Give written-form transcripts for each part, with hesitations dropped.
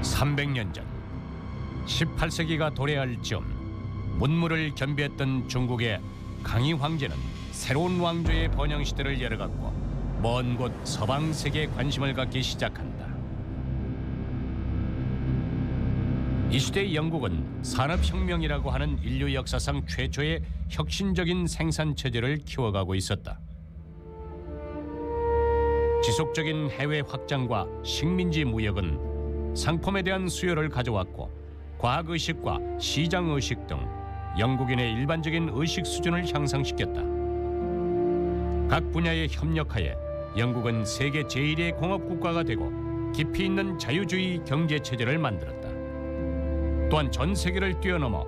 300년 전 18세기가 도래할 즈음 문무를 겸비했던 중국의 강희 황제는 새로운 왕조의 번영 시대를 열어갔고 먼 곳 서방 세계에 관심을 갖기 시작한다. 이 시대 영국은 산업혁명이라고 하는 인류 역사상 최초의 혁신적인 생산 체제를 키워가고 있었다. 지속적인 해외 확장과 식민지 무역은 상품에 대한 수요를 가져왔고 과학의식과 시장의식 등 영국인의 일반적인 의식 수준을 향상시켰다. 각 분야의 협력하에 영국은 세계 제1의 공업국가가 되고 깊이 있는 자유주의 경제체제를 만들었다. 또한 전 세계를 뛰어넘어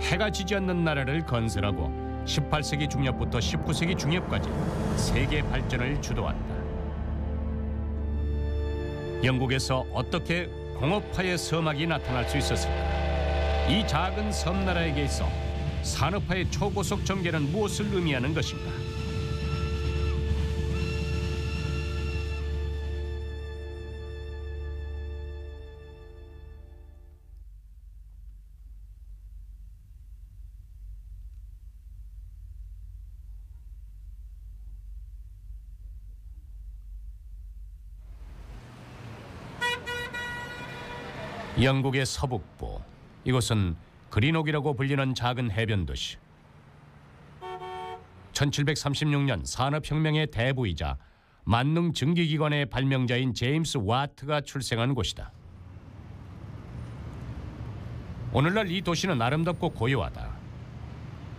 해가 지지 않는 나라를 건설하고 18세기 중엽부터 19세기 중엽까지 세계 발전을 주도한다. 영국에서 어떻게 공업화의 서막이 나타날 수 있었을까? 이 작은 섬나라에게 있어 산업화의 초고속 전개는 무엇을 의미하는 것인가? 영국의 서북부, 이곳은 그린옥이라고 불리는 작은 해변 도시. 1736년 산업혁명의 대부이자 만능 증기기관의 발명자인 제임스 와트가 출생한 곳이다. 오늘날 이 도시는 아름답고 고요하다.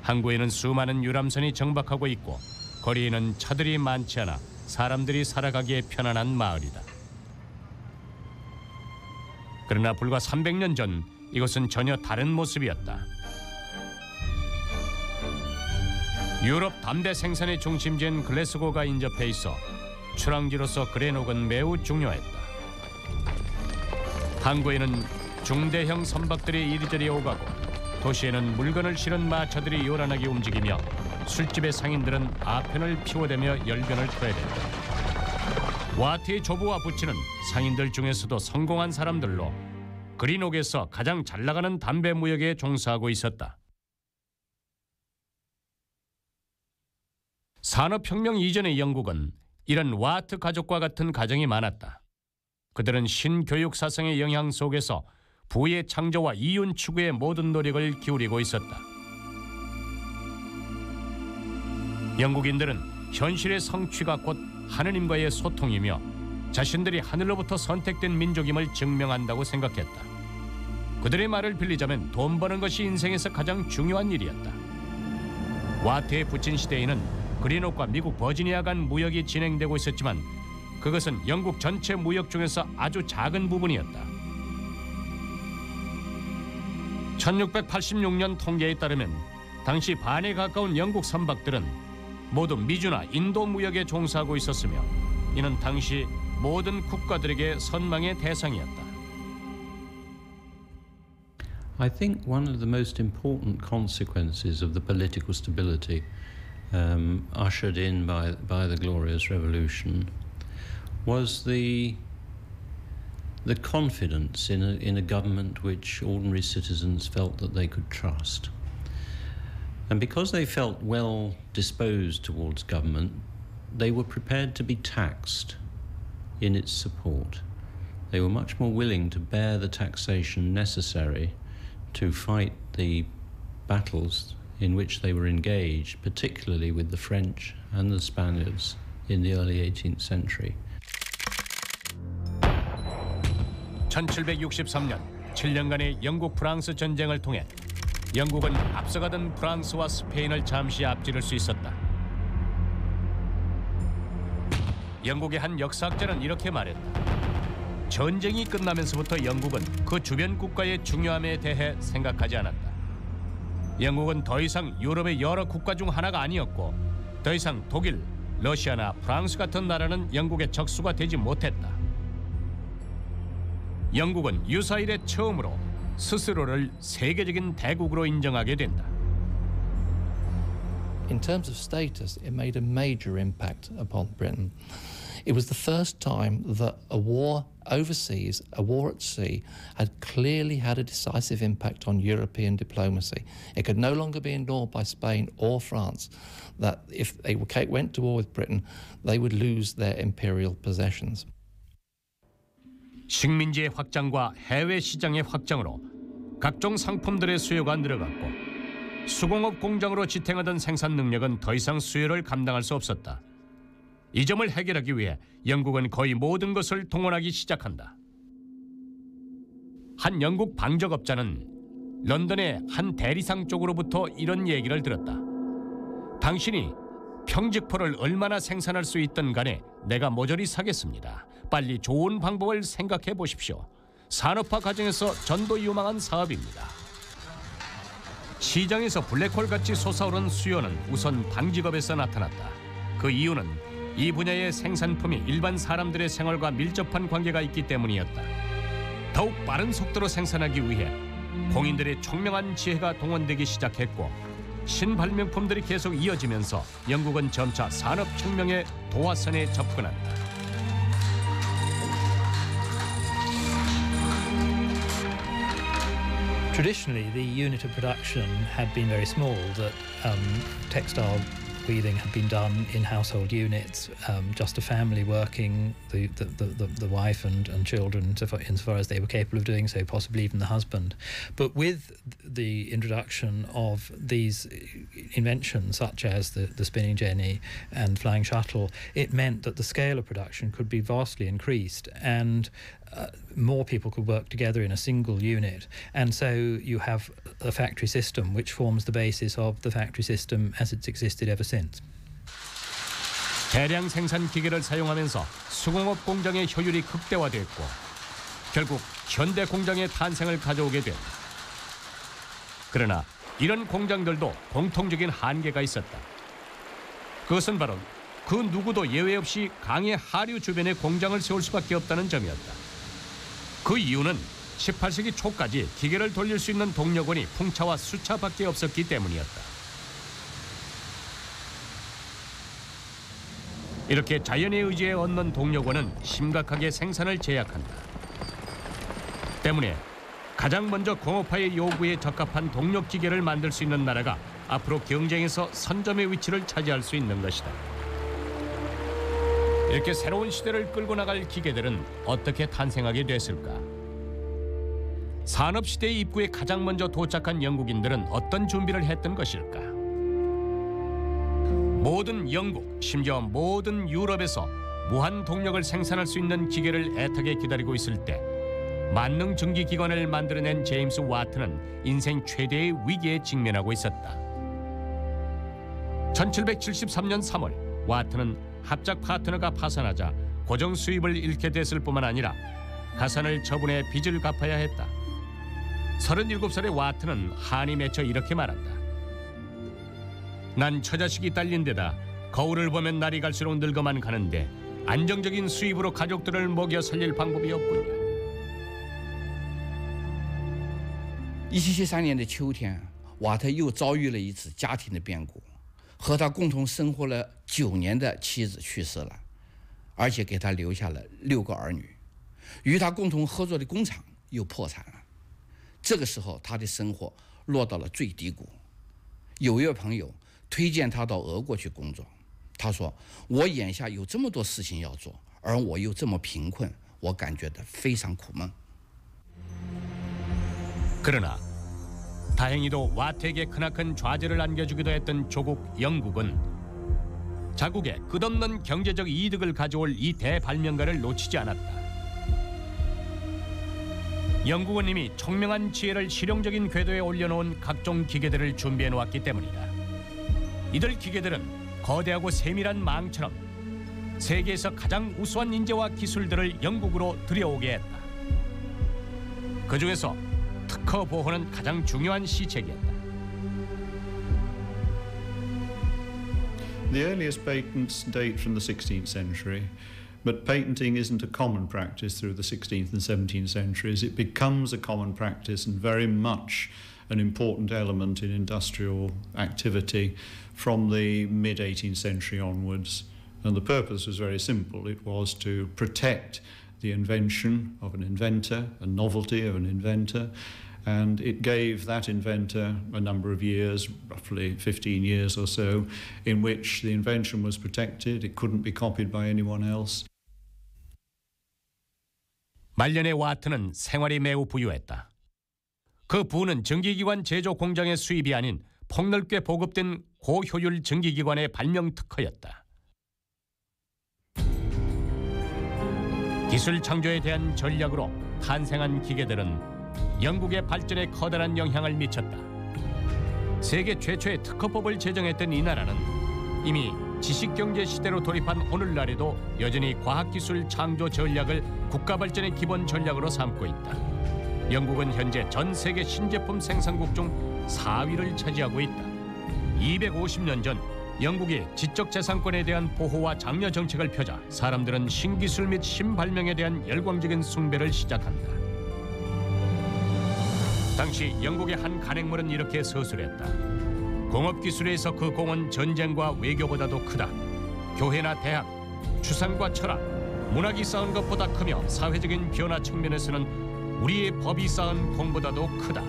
항구에는 수많은 유람선이 정박하고 있고 거리에는 차들이 많지 않아 사람들이 살아가기에 편안한 마을이다. 그러나 불과 300년 전 이것은 전혀 다른 모습이었다. 유럽 담배 생산의 중심지인 글래스고가 인접해 있어 출항지로서 그레녹은 매우 중요했다. 항구에는 중대형 선박들이 이리저리 오가고 도시에는 물건을 실은 마차들이 요란하게 움직이며 술집의 상인들은 아편을 피워대며 열변을 토해댄다. 와트의 조부와 부친은 상인들 중에서도 성공한 사람들로 그린옥에서 가장 잘 나가는 담배 무역에 종사하고 있었다. 산업혁명 이전의 영국은 이런 와트 가족과 같은 가정이 많았다. 그들은 신교육 사상의 영향 속에서 부의 창조와 이윤 추구의 모든 노력을 기울이고 있었다. 영국인들은 현실의 성취가 곧 하느님과의 소통이며 자신들이 하늘로부터 선택된 민족임을 증명한다고 생각했다. 그들의 말을 빌리자면 돈 버는 것이 인생에서 가장 중요한 일이었다. 와트의 부친 시대에는 그린옥과 미국 버지니아 간 무역이 진행되고 있었지만 그것은 영국 전체 무역 중에서 아주 작은 부분이었다. 1686년 통계에 따르면 당시 반에 가까운 영국 선박들은 모두 미주나 인도 무역에 종사하고 있었으며 이는 당시 모든 국가들에게 선망의 대상이었다. I think one of the most important consequences of the political stability ushered in by the Glorious Revolution was the confidence in a government which ordinary citizens felt that they could trust. And because they felt well disposed towards government, they were prepared to be taxed in its support. They were much more willing to bear the taxation necessary to fight the battles in which they were engaged, particularly with the French and the Spaniards in the early 18th century. 1763년 7년간의 영국 프랑스 전쟁을 통해 영국은 앞서가던 프랑스와 스페인을 잠시 앞지를 수 있었다. 영국의 한 역사학자는 이렇게 말했다. 전쟁이 끝나면서부터 영국은 그 주변 국가의 중요함에 대해 생각하지 않았다. 영국은 더 이상 유럽의 여러 국가 중 하나가 아니었고 더 이상 독일, 러시아나 프랑스 같은 나라는 영국의 적수가 되지 못했다. 영국은 유사 이래 처음으로 스스로를 세계적인 대국으로 인정하게 된다. In terms of status, it made a major impact upon Britain. It was the first time that a war overseas, a war at sea, had clearly had a decisive impact on European diplomacy. It could no longer be ignored by Spain or France that if they went to war with Britain, they would lose their imperial possessions. 식민지의 확장과 해외 시장의 확장으로 각종 상품들의 수요가 늘어갔고 수공업 공장으로 지탱하던 생산 능력은 더 이상 수요를 감당할 수 없었다. 이 점을 해결하기 위해 영국은 거의 모든 것을 동원하기 시작한다. 한 영국 방적업자는 런던의 한 대리상 쪽으로부터 이런 얘기를 들었다. 당신이 평직포를 얼마나 생산할 수 있든 간에 내가 모조리 사겠습니다. 빨리 좋은 방법을 생각해 보십시오. 산업화 과정에서 전도 유망한 사업입니다. 시장에서 블랙홀같이 솟아오른 수요는 우선 방직업에서 나타났다. 그 이유는 이 분야의 생산품이 일반 사람들의 생활과 밀접한 관계가 있기 때문이었다. 더욱 빠른 속도로 생산하기 위해 공인들의 총명한 지혜가 동원되기 시작했고 신발명품들이 계속 이어지면서 영국은 점차 산업혁명의 도화선에 접근한다. Traditionally, the unit of production had been very small, that textile weaving had been done in household units, just a family working, the wife and children, insofar as they were capable of doing so, possibly even the husband. But with the introduction of these inventions, such as the spinning jenny and flying shuttle, it meant that the scale of production could be vastly increased, and more people could work together in a single unit. And so you have a factory system which forms the basis of the factory system as it's existed ever since. 대량 생산 기계를 사용하면서 수공업 공장의 효율이 극대화됐고 결국 현대 공장의 탄생을 가져오게 된다. 그러나 이런 공장들도 공통적인 한계가 있었다. 그것은 바로 그 누구도 예외 없이 강의 하류 주변에 공장을 세울 수밖에 없다는 점이었다. 그 이유는 18세기 초까지 기계를 돌릴 수 있는 동력원이 풍차와 수차밖에 없었기 때문이었다. 이렇게 자연의 의지에 얻는 동력원은 심각하게 생산을 제약한다. 때문에 가장 먼저 공업화의 요구에 적합한 동력 기계를 만들 수 있는 나라가 앞으로 경쟁에서 선점의 위치를 차지할 수 있는 것이다. 이렇게 새로운 시대를 끌고 나갈 기계들은 어떻게 탄생하게 됐을까? 산업시대의 입구에 가장 먼저 도착한 영국인들은 어떤 준비를 했던 것일까? 모든 영국, 심지어 모든 유럽에서 무한 동력을 생산할 수 있는 기계를 애타게 기다리고 있을 때 만능 증기기관을 만들어낸 제임스 와트는 인생 최대의 위기에 직면하고 있었다. 1773년 3월 와트는 합작 파트너가 파산하자 고정 수입을 잃게 됐을 뿐만 아니라 가산을 처분해 빚을 갚아야 했다. 37살의 와트는 한이 맺혀 이렇게 말한다. 난 처자식이 딸린 데다 거울을 보면 날이 갈수록 늙어만 가는데 안정적인 수입으로 가족들을 먹여 살릴 방법이 없군요. 1773年的秋天，瓦特又遭遇了一次家庭的变故。和他共同生活了9年的妻子去世了，而且给他留下了6个儿女。与他共同合作的工厂又破产了。这个时候，他的生活落到了最低谷。有一位朋友推荐他到俄国去工作，他说：“我眼下有这么多事情要做，而我又这么贫困，我感觉到非常苦闷。” 그러나 다행히도 와트에게 크나큰 좌절을 안겨주기도 했던 조국 영국은 자국에 끝없는 경제적 이득을 가져올 이 대발명가를 놓치지 않았다. 영국은 이미 총명한 지혜를 실용적인 궤도에 올려놓은 각종 기계들을 준비해놓았기 때문이다. 이들 기계들은 거대하고 세밀한 망처럼 세계에서 가장 우수한 인재와 기술들을 영국으로 들여오게 했다. 그 중에서 특허 보호는 가장 중요한 시책이었다. The earliest patents date from the 16th century, but patenting isn't a common practice through the 16th and 17th centuries. It becomes a common practice and very much an important element in industrial activity from the mid-18th century onwards. And the purpose was very simple. It was to protect the invention of an inventor, a novelty of an inventor, and it gave that inventor a number of years, roughly 15 years or so, in which the invention was protected. It couldn't be copied by anyone else. 말년의 와트는 생활이 매우 부유했다. 그 부는 전기기관 제조 공장의 수입이 아닌 폭넓게 보급된 고효율 전기기관의 발명 특허였다. 기술 창조에 대한 전략으로 탄생한 기계들은 영국의 발전에 커다란 영향을 미쳤다. 세계 최초의 특허법을 제정했던 이 나라는 이미 지식경제 시대로 돌입한 오늘날에도 여전히 과학기술 창조 전략을 국가 발전의 기본 전략으로 삼고 있다. 영국은 현재 전 세계 신제품 생산국 중 4위를 차지하고 있다. 250년 전 영국이 지적재산권에 대한 보호와 장려 정책을 펴자 사람들은 신기술 및 신발명에 대한 열광적인 숭배를 시작한다. 당시 영국의 한 간행물은 이렇게 서술했다. 공업기술에서 그 공은 전쟁과 외교보다도 크다. 교회나 대학, 추상과 철학, 문학이 쌓은 것보다 크며 사회적인 변화 측면에서는 우리의 법이 쌓은 공보다도 크다.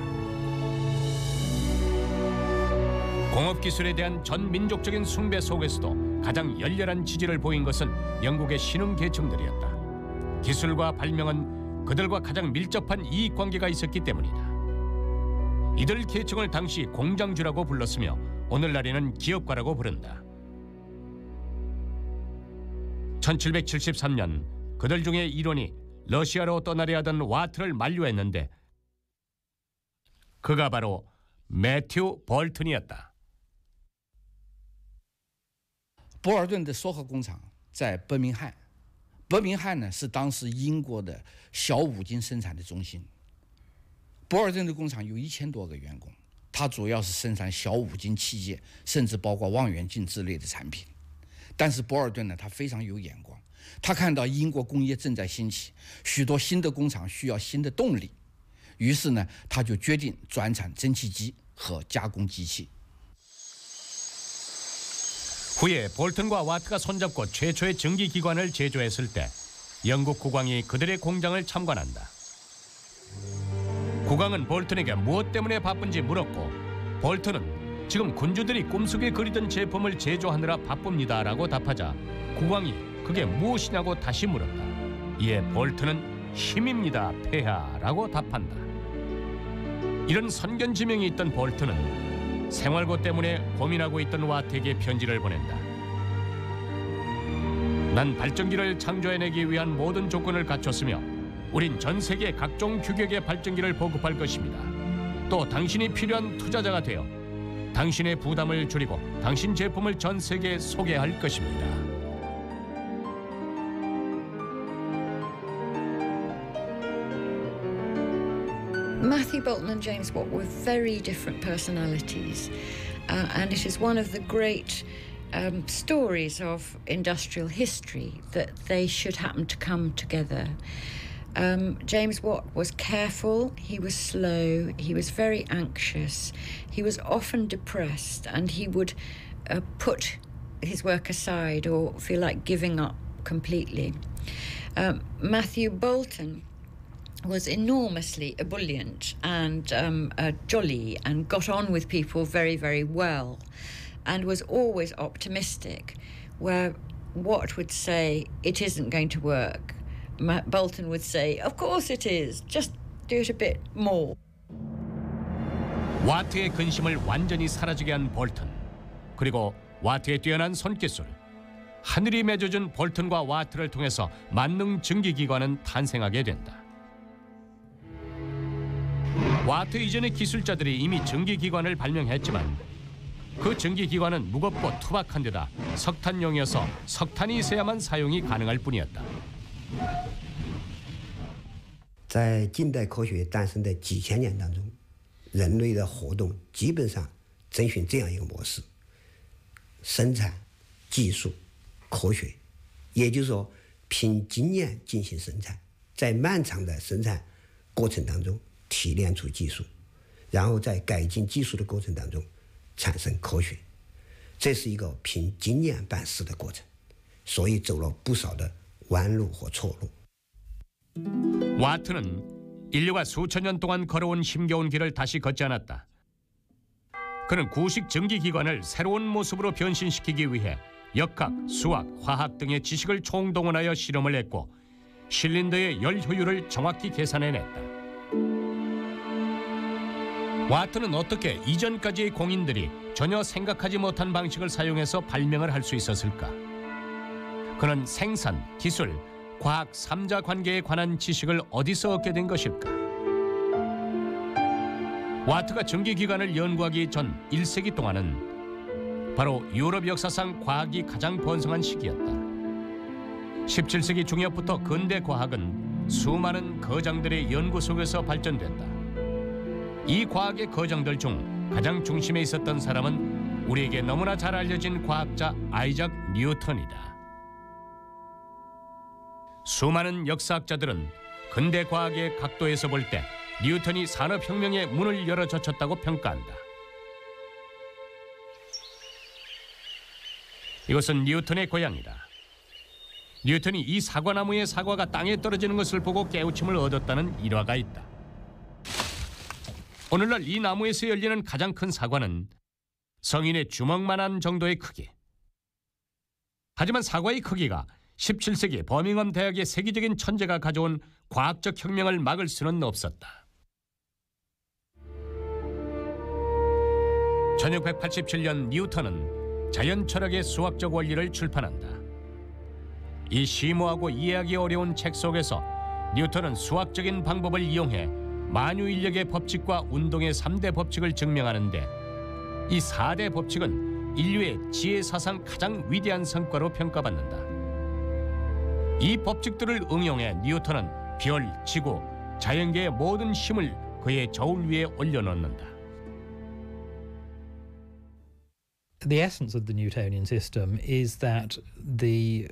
공업기술에 대한 전 민족적인 숭배 속에서도 가장 열렬한 지지를 보인 것은 영국의 신흥 계층들이었다. 기술과 발명은 그들과 가장 밀접한 이익관계가 있었기 때문이다. 이들 계층을 당시 공장주라고 불렀으며 오늘날에는 기업가라고 부른다. 1773년 그들 중에 일원이 러시아로 떠나려 하던 와트를 만류했는데 그가 바로 매튜 볼튼이었다. 博尔顿的梭河工厂在伯明翰，伯明翰呢是当时英国的小五金生产的中心。博尔顿的工厂有1000多个员工，它主要是生产小五金器械，甚至包括望远镜之类的产品。但是博尔顿呢，他非常有眼光，他看到英国工业正在兴起，许多新的工厂需要新的动力，于是呢，他就决定转产蒸汽机和加工机器。 후에 볼튼과 와트가 손잡고 최초의 전기기관을 제조했을 때 영국 국왕이 그들의 공장을 참관한다. 국왕은 볼튼에게 무엇 때문에 바쁜지 물었고 볼튼은 지금 군주들이 꿈속에 그리던 제품을 제조하느라 바쁩니다라고 답하자 국왕이 그게 무엇이냐고 다시 물었다. 이에 볼튼은 힘입니다, 폐하라고 답한다. 이런 선견지명이 있던 볼튼은 생활고 때문에 고민하고 있던 와트에게 편지를 보낸다. 난 발전기를 창조해내기 위한 모든 조건을 갖췄으며 우린 전 세계 각종 규격의 발전기를 보급할 것입니다. 또 당신이 필요한 투자자가 되어 당신의 부담을 줄이고 당신 제품을 전 세계에 소개할 것입니다. Matthew Boulton and James Watt were very different personalities, and it is one of the great stories of industrial history that they should happen to come together. James Watt was careful, he was slow, he was very anxious, he was often depressed, and he would put his work aside or feel like giving up completely. Matthew Boulton was enormously ebullient and jolly and got on with people very, very well and was always optimistic, where Watt would say, it isn't going to work. Boulton would say, of course it is, just do it a bit more. 와트의 근심을 완전히 사라지게 한 볼튼, 그리고 와트의 뛰어난 손기술, 하늘이 맺어준 볼튼과 와트를 통해서 만능 전기기관은 탄생하게 된다. 와트 이전의 기술자들이 이미 전기기관을 발명했지만 그 전기기관은 무겁고 투박한 데다 석탄용이어서 석탄이 있어야만 사용이 가능할 뿐이었다. 在近代科学诞生的几千年当中，人类的活动基本上遵循这样一个模式：生产、技术、科学，也就是说，凭经验进行生产，在漫长的生产过程当中提炼出技术，然后在改进技术的过程当中产生科学，这是一个凭经验办事的过程。所以走了不少的弯路和错路。 와트는 인류가 수천 년 동안 걸어온 힘겨운 길을 다시 걷지 않았다. 그는 구식 증기기관을 새로운 모습으로 변신시키기 위해 역학, 수학, 화학 등의 지식을 총동원하여 실험을 했고 실린더의 열 효율을 정확히 계산해냈다. 와트는 어떻게 이전까지의 공인들이 전혀 생각하지 못한 방식을 사용해서 발명을 할 수 있었을까? 그는 생산, 기술, 과학 3자 관계에 관한 지식을 어디서 얻게 된 것일까? 와트가 증기기관을 연구하기 전 1세기 동안은 바로 유럽 역사상 과학이 가장 번성한 시기였다. 17세기 중엽부터 근대 과학은 수많은 거장들의 연구 속에서 발전됐다. 이 과학의 거장들 중 가장 중심에 있었던 사람은 우리에게 너무나 잘 알려진 과학자 아이작 뉴턴이다. 수많은 역사학자들은 근대 과학의 각도에서 볼 때 뉴턴이 산업혁명의 문을 열어젖혔다고 평가한다. 이것은 뉴턴의 고향이다. 뉴턴이 이 사과나무의 사과가 땅에 떨어지는 것을 보고 깨우침을 얻었다는 일화가 있다. 오늘날 이 나무에서 열리는 가장 큰 사과는 성인의 주먹만한 정도의 크기. 하지만 사과의 크기가 17세기 버밍엄 대학의 세계적인 천재가 가져온 과학적 혁명을 막을 수는 없었다. 1687년 뉴턴은 자연철학의 수학적 원리를 출판한다. 이 심오하고 이해하기 어려운 책 속에서 뉴턴은 수학적인 방법을 이용해 만유인력의 법칙과 운동의 3대 법칙을 증명하는데 이 4대 법칙은 인류의 지혜사상 가장 위대한 성과로 평가받는다. 이 법칙들을 응용해 뉴턴은 별, 지구, 자연계의 모든 힘을 그의 저울 위에 올려놓는다. The essence of the Newtonian system is that the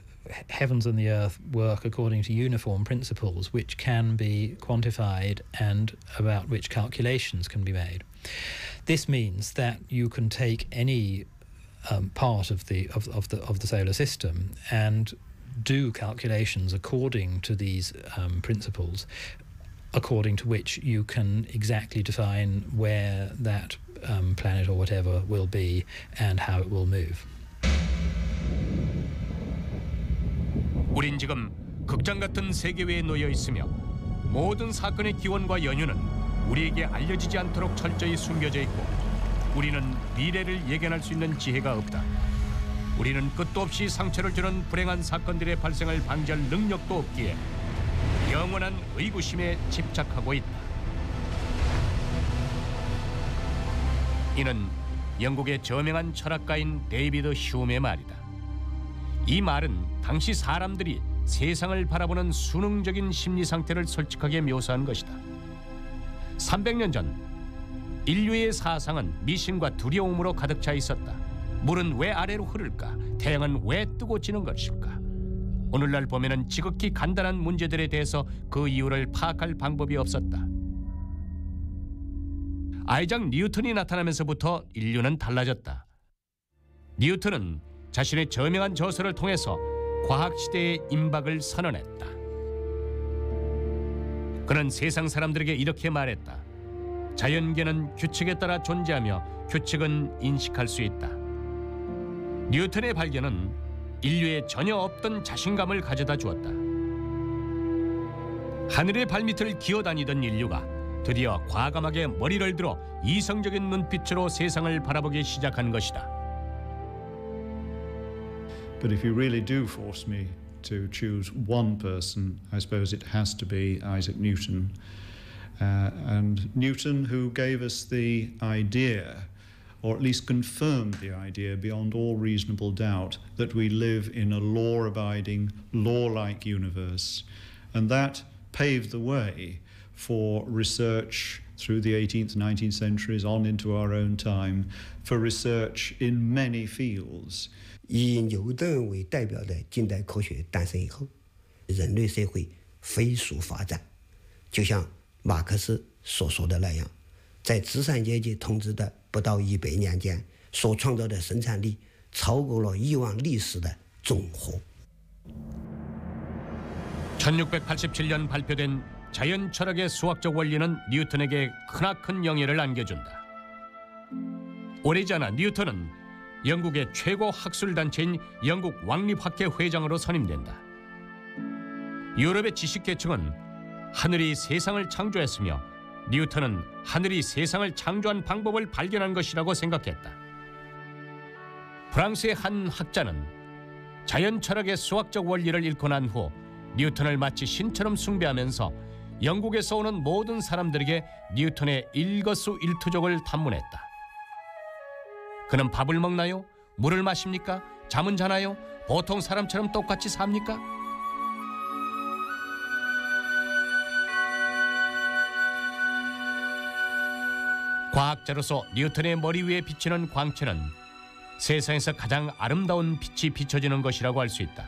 heavens and the earth work according to uniform principles which can be quantified and about which calculations can be made. This means that you can take any part of the solar system and do calculations according to these principles, according to which you can exactly define where that planet or whatever will be and how it will move. 우린 지금 극장 같은 세계회에 놓여 있으며 모든 사건의 기원과 연유는 우리에게 알려지지 않도록 철저히 숨겨져 있고 우리는 미래를 예견할 수 있는 지혜가 없다. 우리는 끝도 없이 상처를 주는 불행한 사건들의 발생을 방지할 능력도 없기에 영원한 의구심에 집착하고 있다. 이는 영국의 저명한 철학가인 데이비드 휴메의 말이다. 이 말은 당시 사람들이 세상을 바라보는 수능적인 심리 상태를 솔직하게 묘사한 것이다. 300년 전 인류의 사상은 미신과 두려움으로 가득 차 있었다. 물은 왜 아래로 흐를까? 태양은 왜 뜨고 지는 것일까? 오늘날 보면은 지극히 간단한 문제들에 대해서 그 이유를 파악할 방법이 없었다. 아이작 뉴턴이 나타나면서부터 인류는 달라졌다. 뉴턴은 자신의 저명한 저서를 통해서 과학시대의 임박을 선언했다. 그는 세상 사람들에게 이렇게 말했다. 자연계는 규칙에 따라 존재하며 규칙은 인식할 수 있다. 뉴턴의 발견은 인류에 전혀 없던 자신감을 가져다 주었다. 하늘의 발밑을 기어다니던 인류가 드디어 과감하게 머리를 들어 이성적인 눈빛으로 세상을 바라보기 시작한 것이다. But if you really do force me to choose one person, I suppose it has to be Isaac Newton. And Newton, who gave us the idea, or at least confirmed the idea beyond all reasonable doubt, that we live in a law-abiding, law-like universe. And that paved the way for research through the 18th, 19th centuries on into our own time, for research in many fields. 以牛顿为代表的近代科学诞生以后，人类社会飞速发展，就像马克思所说的那样，在资产阶级统治的不到100年间，所创造的生产力超过了以往历史的总和。 (1687년) 발표된 자연 철학의 수학적 원리는 뉴턴에게 크나큰 영예를 안겨준다. 오래지 않아 뉴턴은 영국의 최고 학술단체인 영국 왕립학회 회장으로 선임된다. 유럽의 지식계층은 하늘이 세상을 창조했으며 뉴턴은 하늘이 세상을 창조한 방법을 발견한 것이라고 생각했다. 프랑스의 한 학자는 자연 철학의 수학적 원리를 읽고 난 후 뉴턴을 마치 신처럼 숭배하면서 영국에서 오는 모든 사람들에게 뉴턴의 일거수일투족을 탐문했다. 그는 밥을 먹나요? 물을 마십니까? 잠은 자나요? 보통 사람처럼 똑같이 삽니까? 과학자로서 뉴턴의 머리 위에 비치는 광채는 세상에서 가장 아름다운 빛이 비춰지는 것이라고 할 수 있다.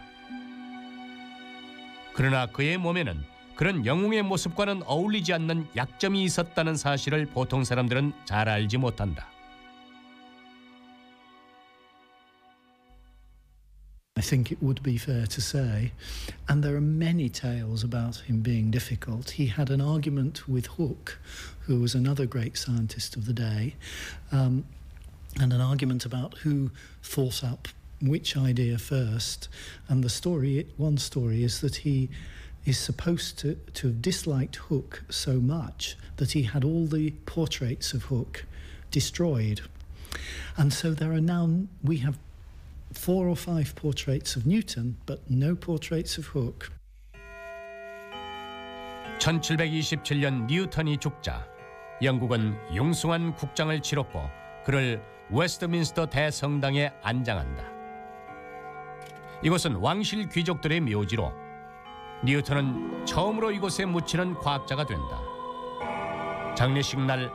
그러나 그의 몸에는 그런 영웅의 모습과는 어울리지 않는 약점이 있었다는 사실을 보통 사람들은 잘 알지 못한다. I think it would be fair to say, and there are many tales about him being difficult. He had an argument with Hooke, who was another great scientist of the day, and an argument about who thought up which idea first. And one story is that he is supposed to have disliked Hooke so much that he had all the portraits of Hooke destroyed. And so we have 4 or 5 portraits of Newton, but no portraits of Hooke. 1727년 뉴턴이 죽자 영국은 융숭한 국장을 치렀고 그를 웨스트민스터 대성당에 안장한다. 이곳은 왕실 귀족들의 묘지로 뉴턴은 처음으로 이곳에 묻히는 과학자가 된다. 장례식 날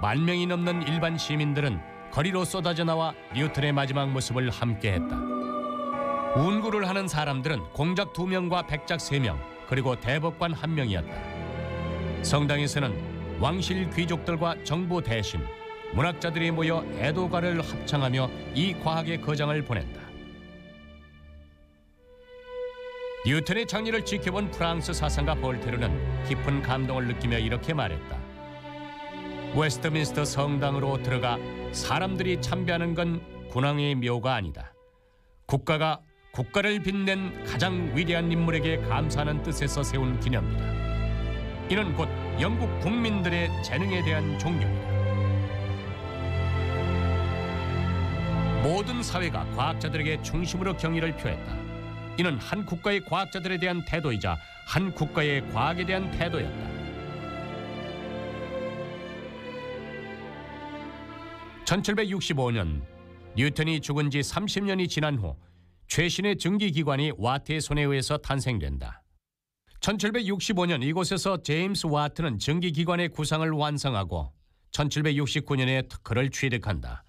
10,000명이 넘는 일반 시민들은 거리로 쏟아져 나와 뉴턴의 마지막 모습을 함께했다. 운구를 하는 사람들은 공작 2명과 백작 3명, 그리고 대법관 1명이었다. 성당에서는 왕실 귀족들과 정부 대신, 문학자들이 모여 애도가를 합창하며 이 과학의 거장을 보낸다. 뉴턴의 장례를 지켜본 프랑스 사상가 볼테르는 깊은 감동을 느끼며 이렇게 말했다. 웨스트민스터 성당으로 들어가 사람들이 참배하는 건 군왕의 묘가 아니다. 국가가 국가를 빛낸 가장 위대한 인물에게 감사하는 뜻에서 세운 기념이다. 이는 곧 영국 국민들의 재능에 대한 존경이다. 모든 사회가 과학자들에게 중심으로 경의를 표했다. 이는 한 국가의 과학자들에 대한 태도이자 한 국가의 과학에 대한 태도였다. 1765년 뉴턴이 죽은 지 30년이 지난 후 최신의 증기기관이 와트의 손에 의해서 탄생된다. 1765년 이곳에서 제임스 와트는 증기기관의 구상을 완성하고 1769년에 특허를 취득한다.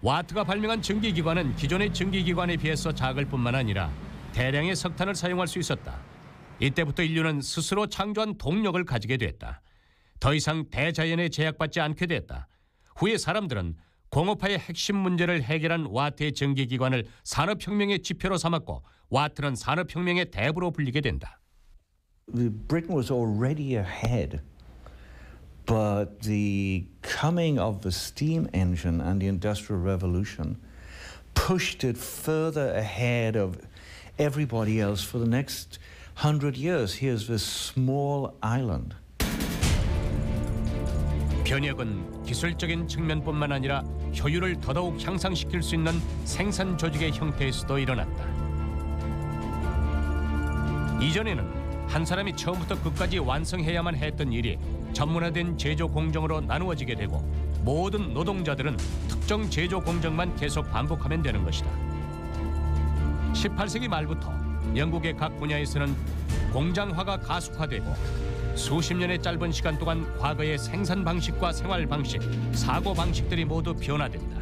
와트가 발명한 증기기관은 기존의 증기기관에 비해서 작을 뿐만 아니라 대량의 석탄을 사용할 수 있었다. 이때부터 인류는 스스로 창조한 동력을 가지게 됐다. 더 이상 대자연에 제약받지 않게 됐다. 후에 사람들은 공업화의 핵심 문제를 해결한 와트의 증기기관을 산업혁명의 지표로 삼았고 와트는 산업혁명의 대부로 불리게 된다. Britain was already ahead, but the coming of the steam engine and the Industrial Revolution pushed it further ahead of everybody else for the next 100 years. Here's this small island. 변혁은 기술적인 측면뿐만 아니라 효율을 더더욱 향상시킬 수 있는 생산 조직의 형태에서도 일어났다. 이전에는 한 사람이 처음부터 끝까지 완성해야만 했던 일이 전문화된 제조 공정으로 나누어지게 되고 모든 노동자들은 특정 제조 공정만 계속 반복하면 되는 것이다. 18세기 말부터 영국의 각 분야에서는 공장화가 가속화되고 수십 년의 짧은 시간 동안 과거의 생산 방식과 생활 방식, 사고 방식들이 모두 변화된다.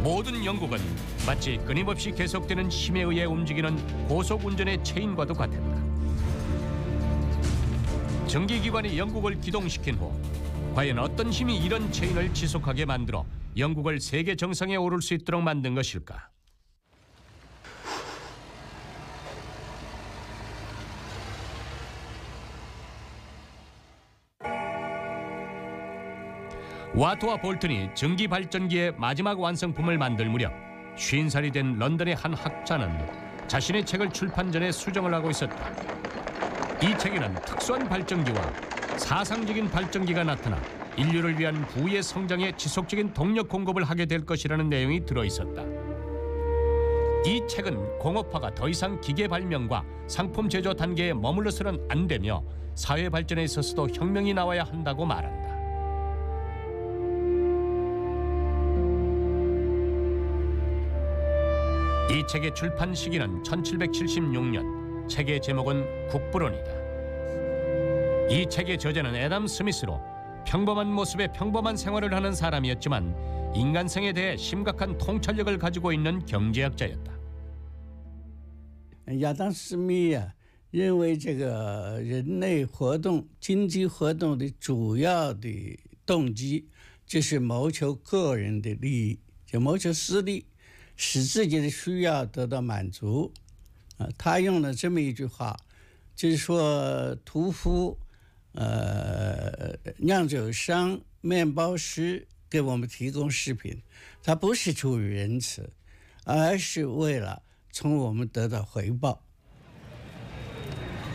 모든 영국은 마치 끊임없이 계속되는 힘에 의해 움직이는 고속운전의 체인과도 같았다. 증기기관이 영국을 기동시킨 후 과연 어떤 힘이 이런 체인을 지속하게 만들어 영국을 세계 정상에 오를 수 있도록 만든 것일까? 와트와 볼튼이 전기 발전기의 마지막 완성품을 만들 무렵 50살이 된 런던의 한 학자는 자신의 책을 출판 전에 수정을 하고 있었다. 이 책에는 특수한 발전기와 사상적인 발전기가 나타나 인류를 위한 후의 성장에 지속적인 동력 공급을 하게 될 것이라는 내용이 들어있었다. 이 책은 공업화가 더 이상 기계 발명과 상품 제조 단계에 머물러서는 안 되며 사회 발전에 있어서도 혁명이 나와야 한다고 말한다. 이 책의 출판 시기는 1776년, 책의 제목은 국부론이다. 이 책의 저자는 애덤 스미스로 평범한 모습의 평범한 생활을 하는 사람이었지만 인간성에 대해 심각한 통찰력을 가지고 있는 경제학자였다. 亚当·斯密啊，认为这个人类活动、经济活动的主要的动机就是谋求个人的利益，就谋求私利，使自己的需要得到满足。他用了这么一句话，就是说屠夫、酿酒商、面包师给我们提供食品，他不是出于仁慈，而是为了从我们得到回报。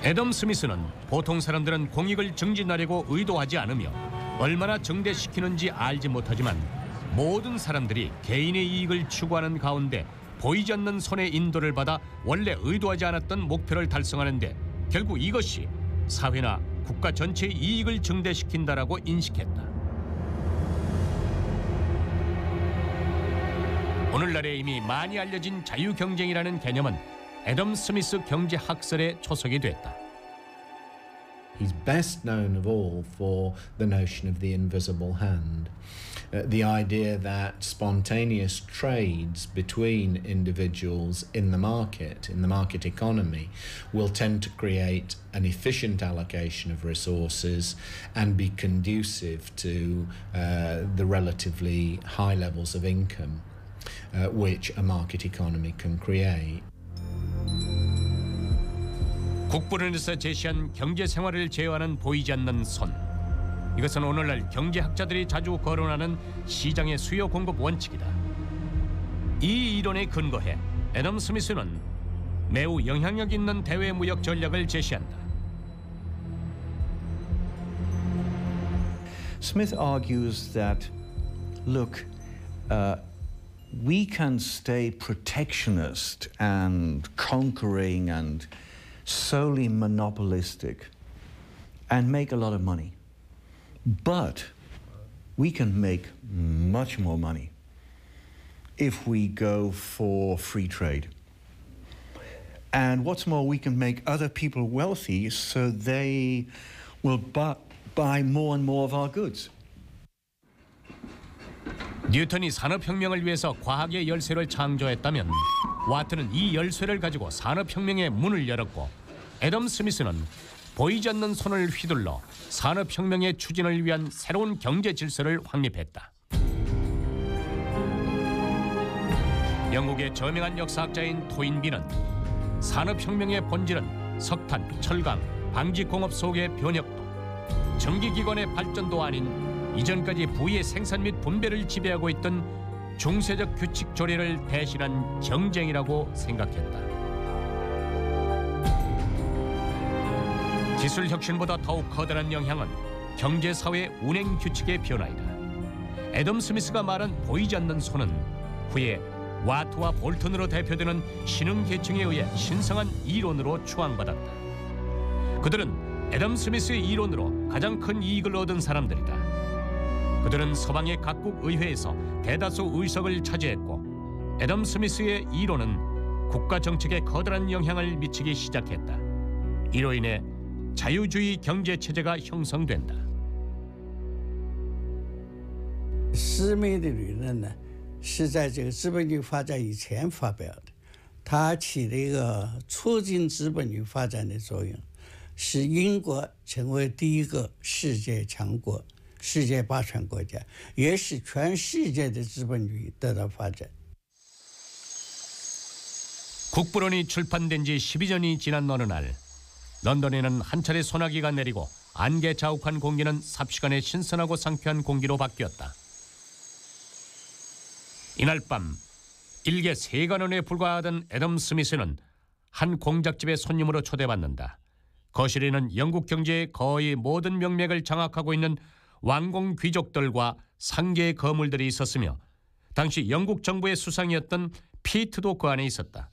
애덤 스미스는 보통 사람들은 공익을 증진하려고 의도하지 않으며 얼마나 증대시키는지 알지 못하지만 모든 사람들이 개인의 이익을 추구하는 가운데 보이지 않는 손의 인도를 받아 원래 의도하지 않았던 목표를 달성하는 데 결국 이것이 사회나 국가 전체의 이익을 증대시킨다라고 인식했다. 오늘날에 이미 많이 알려진 자유경쟁이라는 개념은 애덤 스미스 경제학설에 초석이 됐다. He's best known of all for the notion of the invisible hand, the idea that spontaneous trades between individuals in the market economy, will tend to create an efficient allocation of resources and be conducive to the relatively high levels of income which a market economy can create. 국부론에서 제시한 경제 생활을 제어하는 보이지 않는 손. 이것은 오늘날 경제학자들이 자주 거론하는 시장의 수요 공급 원칙이다. 이 이론에 근거해 애덤 스미스는 매우 영향력 있는 대외 무역 전략을 제시한다. Smith argues that, look, we can stay protectionist and conquering and solely monopolistic and make a lot of money. But we can make much more money if we go for free trade. And what's more, we can make other people wealthy so they will buy more and more of our goods. 뉴턴이 산업혁명을 위해서 과학의 열쇠를 창조했다면 와트는 이 열쇠를 가지고 산업혁명의 문을 열었고 애덤 스미스는 보이지 않는 손을 휘둘러 산업혁명의 추진을 위한 새로운 경제 질서를 확립했다. 영국의 저명한 역사학자인 토인비는 산업혁명의 본질은 석탄, 철강, 방직공업 속의 변혁도, 전기기관의 발전도 아닌 이전까지 부의 생산 및 분배를 지배하고 있던 중세적 규칙 조례를 대신한 정쟁이라고 생각했다. 기술 혁신보다 더욱 커다란 영향은 경제 사회 운행 규칙의 변화이다. 애덤 스미스가 말한 보이지 않는 손은 후에 와트와 볼튼으로 대표되는 신흥 계층에 의해 신성한 이론으로 추앙받았다. 그들은 애덤 스미스의 이론으로 가장 큰 이익을 얻은 사람들이다. 그들은 서방의 각국 의회에서 대다수 의석을 차지했고 애덤 스미스의 이론은 국가 정책에 커다란 영향을 미치기 시작했다. 이로 인해 자유주의 경제 체제가 형성된다. 斯密的理论呢，是在这个资本主义发展以前发表的，它起了一个促进资本主义发展的作用，使英国成为第一个世界强国。 世界霸权国家，也使全世界的资本主义得到发展。 국부론이 출판된 지 12년이 지난 어느 날 런던에는 한 차례 소나기가 내리고 안개 자욱한 공기는 삽시간에 신선하고 상쾌한 공기로 바뀌었다. 이날 밤 일개 세간원에 불과하던 애덤 스미스는 한 공작집의 손님으로 초대받는다. 거실에는 영국 경제의 거의 모든 명맥을 장악하고 있는 왕공 귀족들과 상계의 거물들이 있었으며 당시 영국 정부의 수상이었던 피트도 그 안에 있었다.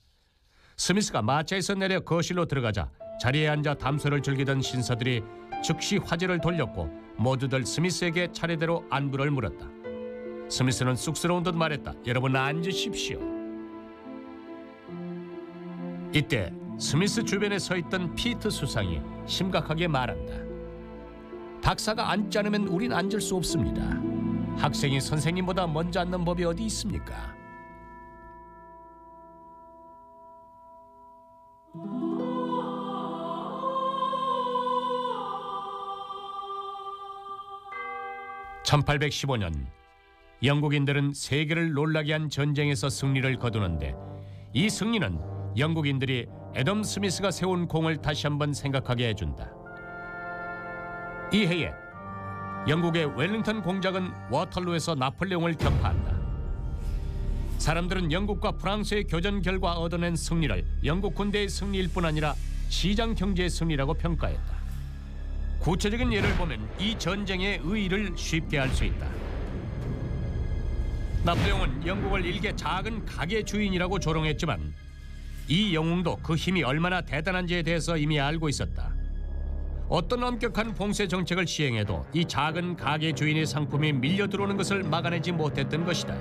스미스가 마차에서 내려 거실로 들어가자 자리에 앉아 담소를 즐기던 신사들이 즉시 화제를 돌렸고 모두들 스미스에게 차례대로 안부를 물었다. 스미스는 쑥스러운 듯 말했다. 여러분 앉으십시오. 이때 스미스 주변에 서 있던 피트 수상이 심각하게 말한다. 박사가 앉지 않으면 우린 앉을 수 없습니다. 학생이 선생님보다 먼저 앉는 법이 어디 있습니까? (1815년) 영국인들은 세계를 놀라게 한 전쟁에서 승리를 거두는데 이 승리는 영국인들이 애덤 스미스가 세운 공을 다시 한번 생각하게 해준다. 이 해에 영국의 웰링턴 공작은 워털루에서 나폴레옹을 격파한다. 사람들은 영국과 프랑스의 교전 결과 얻어낸 승리를 영국 군대의 승리일 뿐 아니라 시장 경제의 승리라고 평가했다. 구체적인 예를 보면 이 전쟁의 의의를 쉽게 알 수 있다. 나폴레옹은 영국을 일개 작은 가게 주인이라고 조롱했지만 이 영웅도 그 힘이 얼마나 대단한지에 대해서 이미 알고 있었다. 어떤 엄격한 봉쇄 정책을 시행해도 이 작은 가게 주인의 상품이 밀려 들어오는 것을 막아내지 못했던 것이다.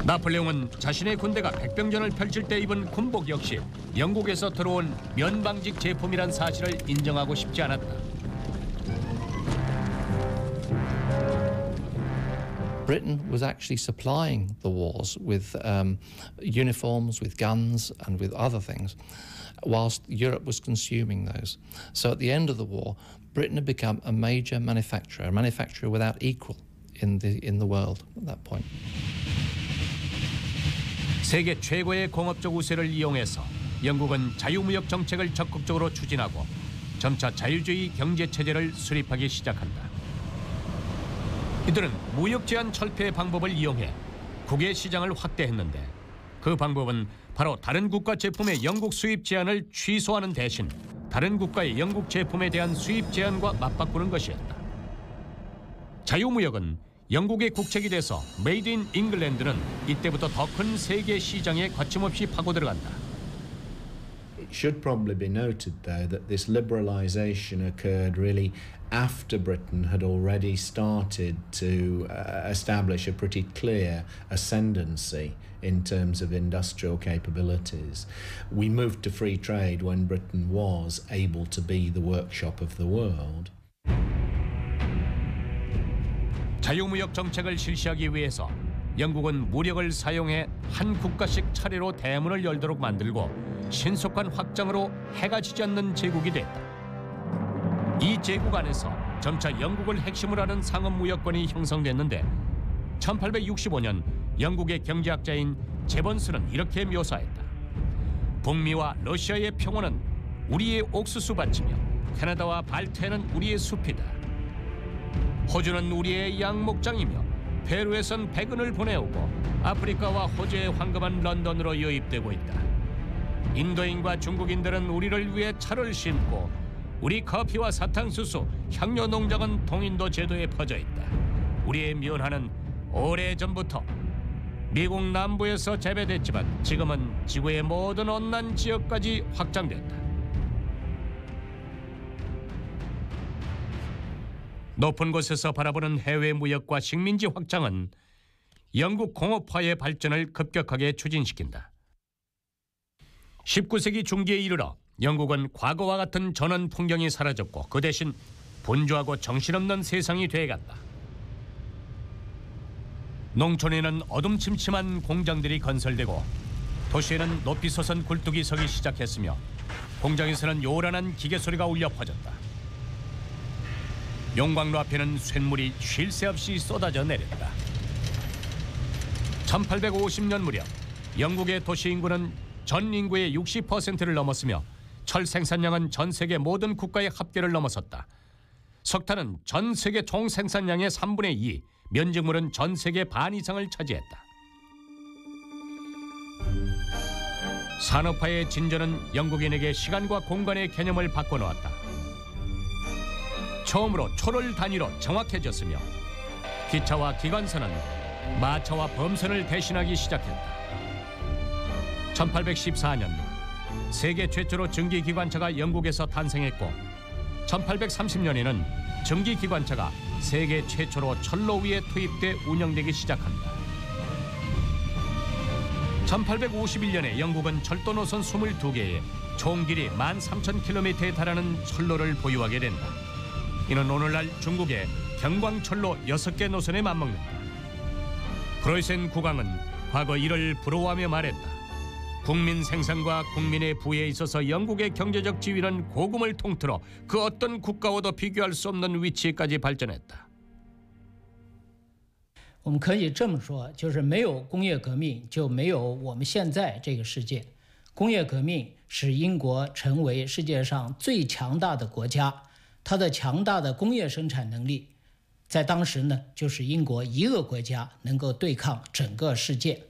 나폴레옹은 자신의 군대가 백병전을 펼칠 때 입은 군복 역시 영국에서 들어온 면방직 제품이란 사실을 인정하고 싶지 않았다. Britain was actually supplying the wars with uniforms, with guns and with other things, whilst Europe was consuming those. So at the end of the war, Britain had become a major manufacturer, a manufacturer without equal in the world at that point. 세계 최고의 공업적 우세를 이용해서 영국은 자유무역 정책을 적극적으로 추진하고 점차 자유주의 경제체제를 수립하기 시작한다. 이들은 무역 제한 철폐의 방법을 이용해 국외 시장을 확대했는데 그 방법은 바로 다른 국가 제품의 영국 수입 제한을 취소하는 대신 다른 국가의 영국 제품에 대한 수입 제한과 맞바꾸는 것이었다. 자유무역은 영국의 국책이 돼서 메이드 인 잉글랜드는 이때부터 더 큰 세계 시장에 거침없이 파고 들어간다. It should probably be noted, though, that this liberalisation occurred really after Britain had already started to establish a pretty clear ascendancy in terms of industrial capabilities. We moved to free trade when Britain was able to be the workshop of the world. 자유무역 정책을 실시하기 위해서 영국은 무력을 사용해 한 국가씩 차례로 대문을 열도록 만들고 신속한 확장으로 해가 지지 않는 제국이 됐다. 이 제국 안에서 점차 영국을 핵심으로 하는 상업무역권이 형성됐는데 1865년 영국의 경제학자인 제번스는 이렇게 묘사했다. 북미와 러시아의 평원은 우리의 옥수수 밭이며 캐나다와 발트해는 우리의 숲이다. 호주는 우리의 양목장이며 페루에선 백은을 보내오고 아프리카와 호주의 황금은 런던으로 유입되고 있다. 인도인과 중국인들은 우리를 위해 차를 심고 우리 커피와 사탕수수, 향료 농장은 동인도 제도에 퍼져 있다. 우리의 면화는 오래전부터 미국 남부에서 재배됐지만 지금은 지구의 모든 온난 지역까지 확장됐다. 높은 곳에서 바라보는 해외 무역과 식민지 확장은 영국 공업화의 발전을 급격하게 추진시킨다. 19세기 중기에 이르러 영국은 과거와 같은 전원 풍경이 사라졌고 그 대신 분주하고 정신없는 세상이 돼갔다. 농촌에는 어둠침침한 공장들이 건설되고 도시에는 높이 솟은 굴뚝이 서기 시작했으며 공장에서는 요란한 기계 소리가 울려 퍼졌다. 용광로 앞에는 쇳물이 쉴 새 없이 쏟아져 내렸다. 1850년 무렵 영국의 도시 인구는 전 인구의 60%를 넘었으며 철 생산량은 전 세계 모든 국가의 합계를 넘어섰다. 석탄은 전 세계 총 생산량의 3분의 2, 면직물은 전 세계 반 이상을 차지했다. 산업화의 진전은 영국인에게 시간과 공간의 개념을 바꿔놓았다. 처음으로 초를 단위로 정확해졌으며 기차와 기관선은 마차와 범선을 대신하기 시작했다. 1814년 세계 최초로 증기기관차가 영국에서 탄생했고 1830년에는 증기기관차가 세계 최초로 철로 위에 투입돼 운영되기 시작한다. 1851년에 영국은 철도 노선 22개에 총 길이 13,000km에 달하는 철로를 보유하게 된다. 이는 오늘날 중국의 경광철로 6개 노선에 맞먹는다. 프로이센 국왕은 과거 이를 부러워하며 말했다. 국민 생산과 국민의 부에 있어서 영국의 경제적 지위는 고금을 통틀어 그 어떤 국가와도 비교할 수 없는 위치까지 발전했다. 我们可以这么说，就是没有工业革命，就没有我们现在这个世界。工业革命使英国成为世界上最强大的国家，它的强大的工业生产能力，在当时呢，就是英国一个国家能够对抗整个世界。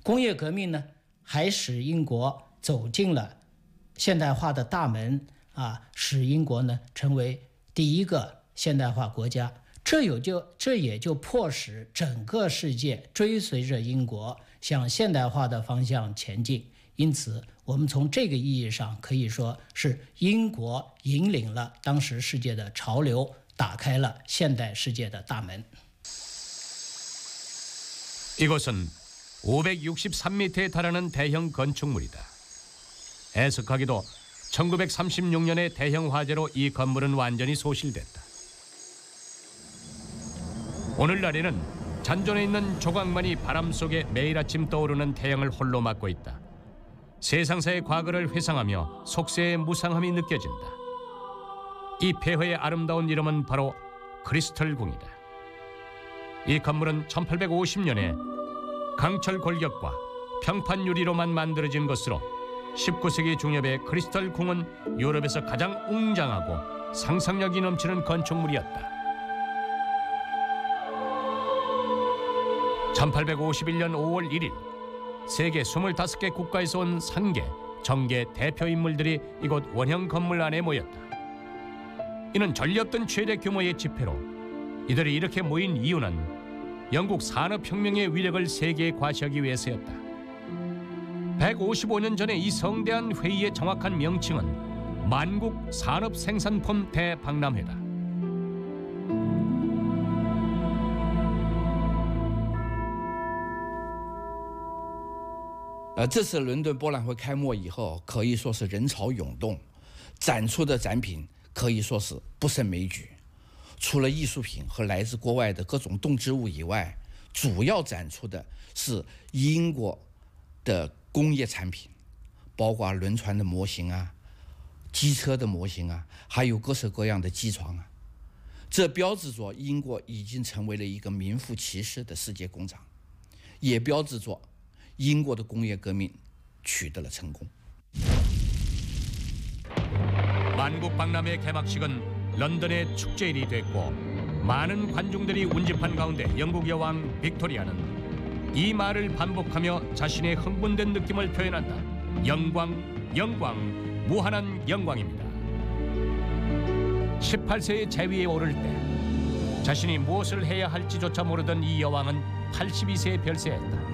工业革命呢，还使英国走进了现代化的大门使英国呢成为第一个现代化国家。这也就迫使整个世界追随着英国向现代化的方向前进。因此，我们从这个意义上可以说是英国引领了当时世界的潮流，打开了现代世界的大门。 이곳은 563m에 달하는 대형 건축물이다. 애석하게도 1936년의 대형 화재로 이 건물은 완전히 소실됐다. 오늘날에는 잔존해 있는 조각만이 바람 속에 매일 아침 떠오르는 태양을 홀로 맞고 있다. 세상사의 과거를 회상하며 속세의 무상함이 느껴진다. 이 폐허의 아름다운 이름은 바로 크리스털궁이다. 이 건물은 1850년에 강철 골격과 평판 유리로만 만들어진 것으로 19세기 중엽의 크리스털궁은 유럽에서 가장 웅장하고 상상력이 넘치는 건축물이었다. 1851년 5월 1일 세계 25개 국가에서 온 상계, 정계 대표 인물들이 이곳 원형 건물 안에 모였다. 이는 전례 없던 최대 규모의 집회로 이들이 이렇게 모인 이유는 영국 산업혁명의 위력을 세계에 과시하기 위해서였다. 155년 전에 이 성대한 회의의 정확한 명칭은 만국 산업생산품 대박람회다. 这次伦敦博览会开幕以后，可以说是人潮涌动，展出的展品可以说是不胜枚举。除了艺术品和来自国外的各种动植物以外，主要展出的是英国的工业产品，包括轮船的模型啊、机车的模型啊，还有各式各样的机床啊。这标志着英国已经成为了一个名副其实的世界工厂，也标志着 英国的工业革命取得了成功。 만국 박람회 개막식은 런던의 축제일이 됐고 많은 관중들이 운집한 가운데 영국 여왕 빅토리아는 이 말을 반복하며 자신의 흥분된 느낌을 표현한다. 영광, 영광, 무한한 영광입니다. 18세의 재위에 오를 때 자신이 무엇을 해야 할지조차 모르던 이 여왕은 82세에 별세했다.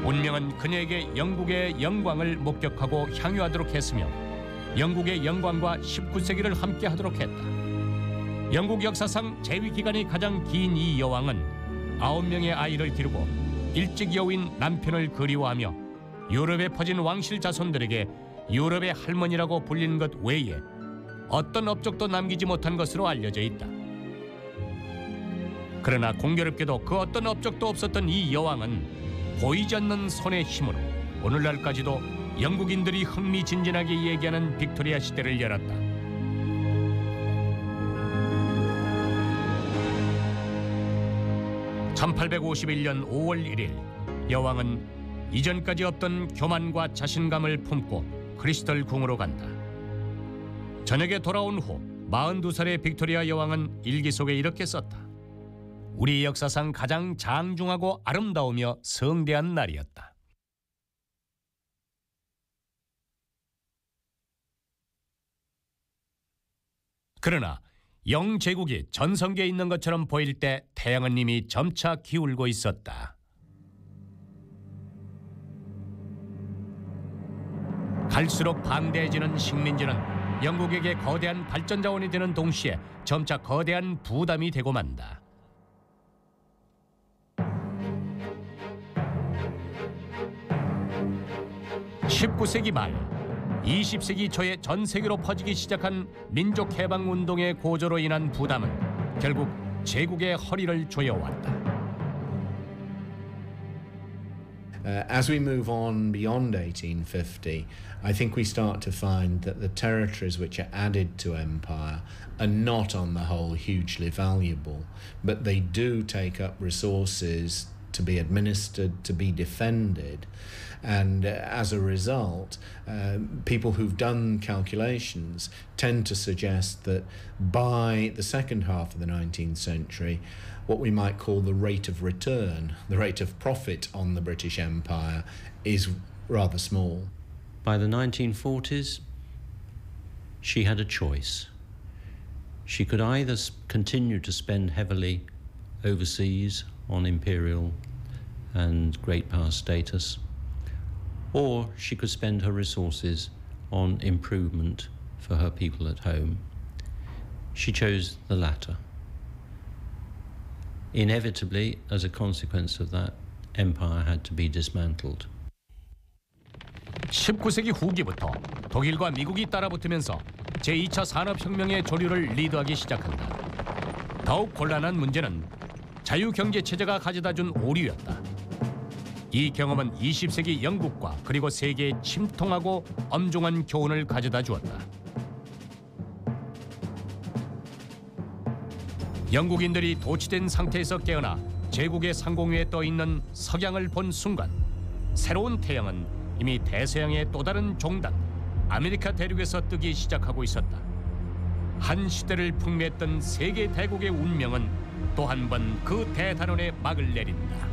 운명은 그녀에게 영국의 영광을 목격하고 향유하도록 했으며 영국의 영광과 19세기를 함께하도록 했다. 영국 역사상 재위 기간이 가장 긴 이 여왕은 9명의 아이를 기르고 일찍 여우인 남편을 그리워하며 유럽에 퍼진 왕실 자손들에게 유럽의 할머니라고 불린 것 외에 어떤 업적도 남기지 못한 것으로 알려져 있다. 그러나 공교롭게도 그 어떤 업적도 없었던 이 여왕은 보이지 않는 손의 힘으로 오늘날까지도 영국인들이 흥미진진하게 얘기하는 빅토리아 시대를 열었다. (1851년 5월 1일) 여왕은 이전까지 없던 교만과 자신감을 품고 크리스털 궁으로 간다. 저녁에 돌아온 후 42살의 빅토리아 여왕은 일기 속에 이렇게 썼다. 우리 역사상 가장 장중하고 아름다우며 성대한 날이었다. 그러나 영제국이 전성기에 있는 것처럼 보일 때 태양은 이미 점차 기울고 있었다. 갈수록 방대해지는 식민지는 영국에게 거대한 발전 자원이 되는 동시에 점차 거대한 부담이 되고 만다. (19세기) 말 20세기 초에 전 세계로 퍼지기 시작한 민족 해방 운동의 고조로 인한 부담은 결국 제국의 허리를 조여왔다. As we move on beyond 1850, I think we start to find that the territories which are added to empire are not on the whole hugely valuable, but they do take up resources to be administered, to be defended. And as a result, people who've done calculations tend to suggest that by the second half of the 19th century, what we might call the rate of return, the rate of profit on the British Empire, is rather small. By the 1940s, she had a choice. She could either continue to spend heavily overseas on imperial and great power status, or she could spend her resources on improvement for her people at home. She chose the latter. Inevitably, as a consequence of that, empire had to be dismantled. 19세기 후기부터 독일과 미국이 따라붙으면서 제2차 산업혁명의 조류를 리드하기 시작한다. 더욱 곤란한 문제는 자유경제체제가 가져다준 오류였다. 이 경험은 20세기 영국과 그리고 세계에 침통하고 엄중한 교훈을 가져다 주었다. 영국인들이 도취된 상태에서 깨어나 제국의 상공 위에 떠 있는 석양을 본 순간 새로운 태양은 이미 대서양의 또 다른 종단 아메리카 대륙에서 뜨기 시작하고 있었다. 한 시대를 풍미했던 세계 대국의 운명은 또 한 번 그 대단원에 막을 내린다.